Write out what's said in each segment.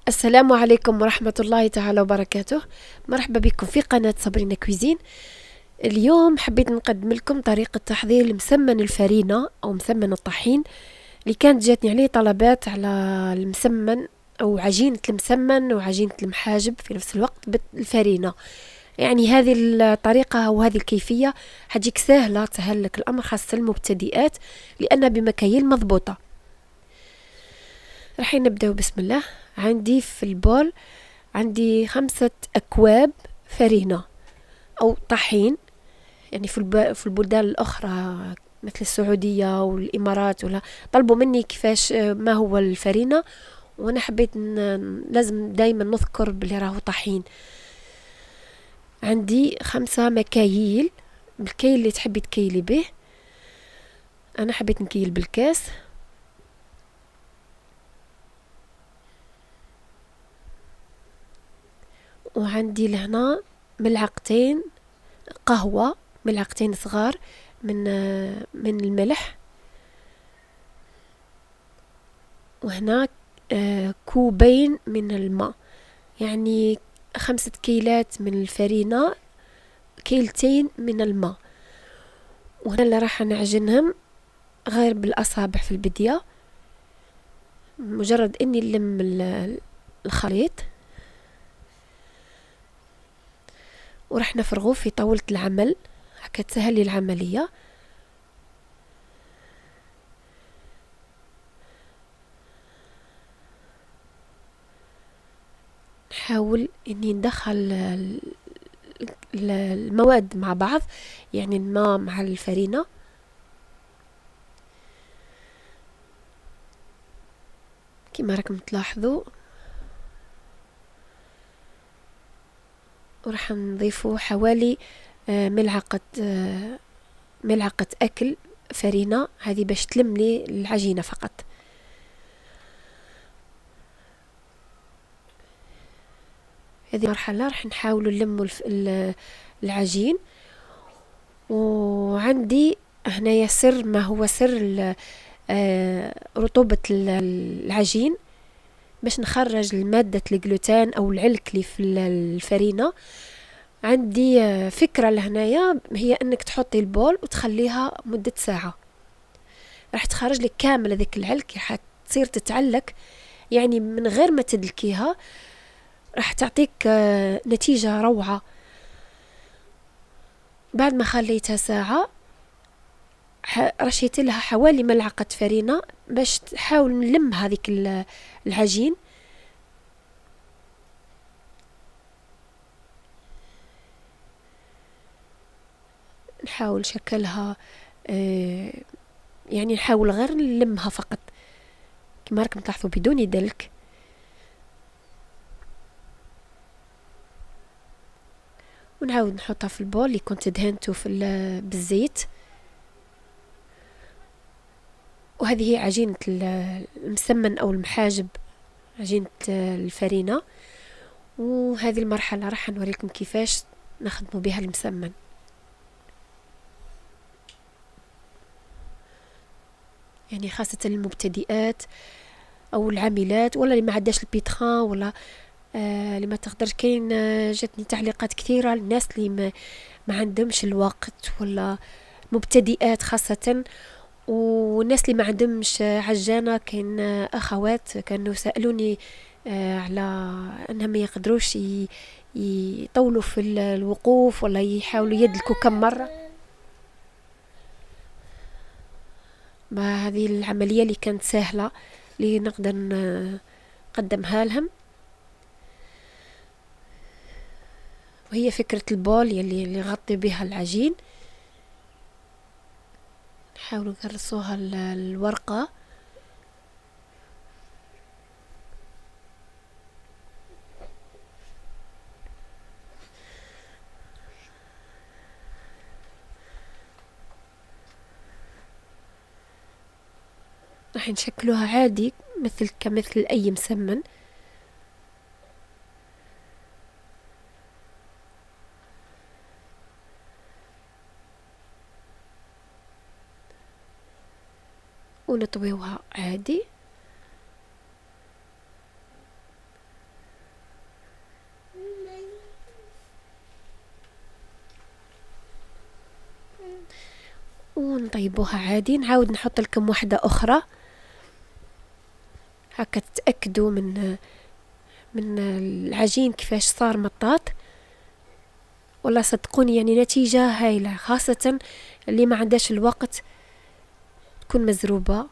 السلام عليكم ورحمة الله تعالى وبركاته. مرحبا بكم في قناة صابرينا كويزين. اليوم حبيت نقدم لكم طريقة تحضير المسمن الفرينة أو مسمن الطحين، اللي كانت جاتني عليه طلبات على المسمن أو عجينة المسمن وعجينة المحاجب في نفس الوقت بالفرينة. يعني هذه الطريقة وهذه الكيفية حتجيك سهلة، تسهل لك الأمر خاصة المبتدئات لأنها بمكاييل مضبوطة. راح نبدأ بسم الله. عندي في البول عندي 5 أكواب فرينة أو طحين. يعني في البلدان الأخرى مثل السعودية والإمارات ولا طلبوا مني كيفاش ما هو الفرينة، وأنا حبيت لازم دايما نذكر باللي راهو طحين. عندي 5 مكاييل بالكيل اللي تحبي تكيلي به. أنا حبيت نكيل بالكاس. وعندي لهنا ملعقتين قهوة، ملعقتين صغار من الملح. وهنا كوبين من الماء، يعني 5 كيلات من الفرينة، كيلتين من الماء. وهنا اللي راح نعجنهم غير بالأصابع في البداية، مجرد اني نلم الخليط وراح نفرغه في طاولة العمل هكا تسهل لي العملية. نحاول اني ندخل المواد مع بعض، يعني الماء مع الفرينة. كما راكم تلاحظوا وراح نضيفه حوالي ملعقة أكل فرينة، هذه باش تلم لي العجينة فقط. هذه مرحلة راح نحاول نلم العجين. وعندي هنايا سر، ما هو سر رطوبة العجين باش نخرج المادة الجلوتين أو العلك اللي في الفرينة. عندي فكرة لهنايا، هي أنك تحطي البول وتخليها مدة ساعة، راح تخرج لك كامل هذيك العلك، راح تصير تتعلك يعني من غير ما تدلكيها، راح تعطيك نتيجة روعة. بعد ما خليتها ساعة رشيت لها حوالي ملعقة فرينة باش تحاول نلم هذيك العجين. نحاول شكلها، يعني نحاول غير نلمها فقط كما راكم تلاحظوا بدون دلك. ونعاود نحطها في البول اللي كنت دهنته بالزيت. وهذه هي عجينة المسمن أو المحاجب، عجينة الفرينة. وهذه المرحلة راح نوريكم كيفاش نخدموا بها المسمن. يعني خاصة المبتدئات أو العاملات ولا اللي ما عندهاش البيتخان ولا اللي ما تقدرش. كاين جاتني تعليقات كثيرة للناس اللي ما عندهمش الوقت، ولا مبتدئات خاصة، والناس اللي ما عندهمش عجانة. كاين أخوات كانوا سألوني على أنهم ما يقدروش يطولوا في الوقوف ولا يحاولوا يدلكوا كم مرة. ما هذه العملية اللي كانت سهلة اللي نقدر نقدمها لهم، وهي فكرة البول اللي غطي بها العجين. نحاول نقرصوها الورقة. راح نشكلوها عادي كمثل أي مسمن. ونطويوها عادي. نطيبوها عادي. نعاود نحط لكم واحدة أخرى هكا تتأكدوا من العجين كيفاش صار مطاط. والله صدقوني يعني نتيجة هايلة، خاصة اللي ما عندهاش الوقت تكون مزروبة.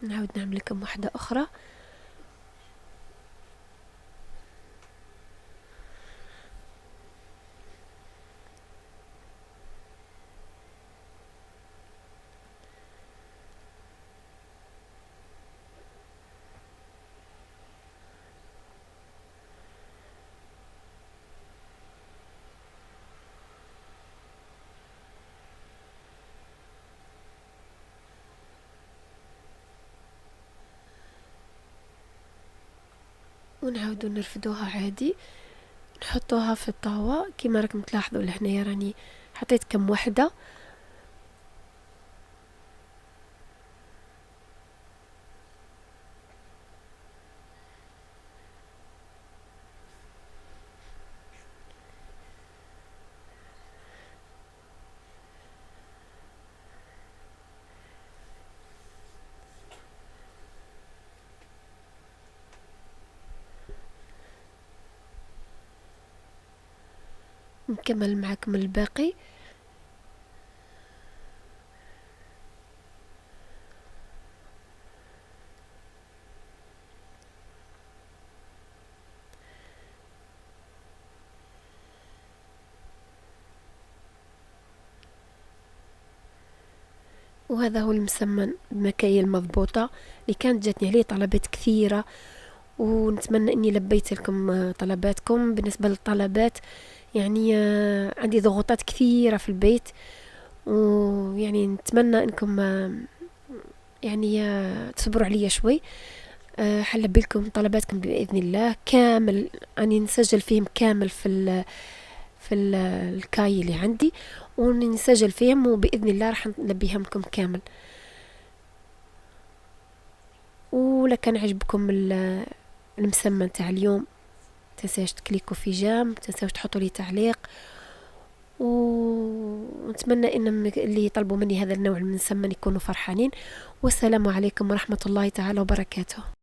نعاود نعمل لكم واحدة أخرى. ونعاودو نرفدوها عادي، نحطوها في الطاوة كما راكم تلاحظوا لهنايا راني حطيت كم وحدة. نكمل معكم الباقي. وهذا هو المسمن المكاية المضبوطة اللي كانت جاتني عليه طلبات كثيرة، ونتمنى اني لبيت لكم طلباتكم. بالنسبة للطلبات يعني عندي ضغوطات كثيرة في البيت، ويعني نتمنى انكم يعني تصبروا عليا شوي. حلبي لكم طلباتكم بإذن الله كامل، أني نسجل فيهم كامل في الكاي اللي عندي، ونسجل فيهم وبإذن الله راح نلبيهم لكم كامل. ولا كان عجبكم المسمن تاع اليوم تنساش تكليكوا في جام، تنساوش تحطوا لي تعليق، ونتمنى ان اللي يطلبوا مني هذا النوع من المسمن يكونوا فرحانين. والسلام عليكم ورحمة الله تعالى وبركاته.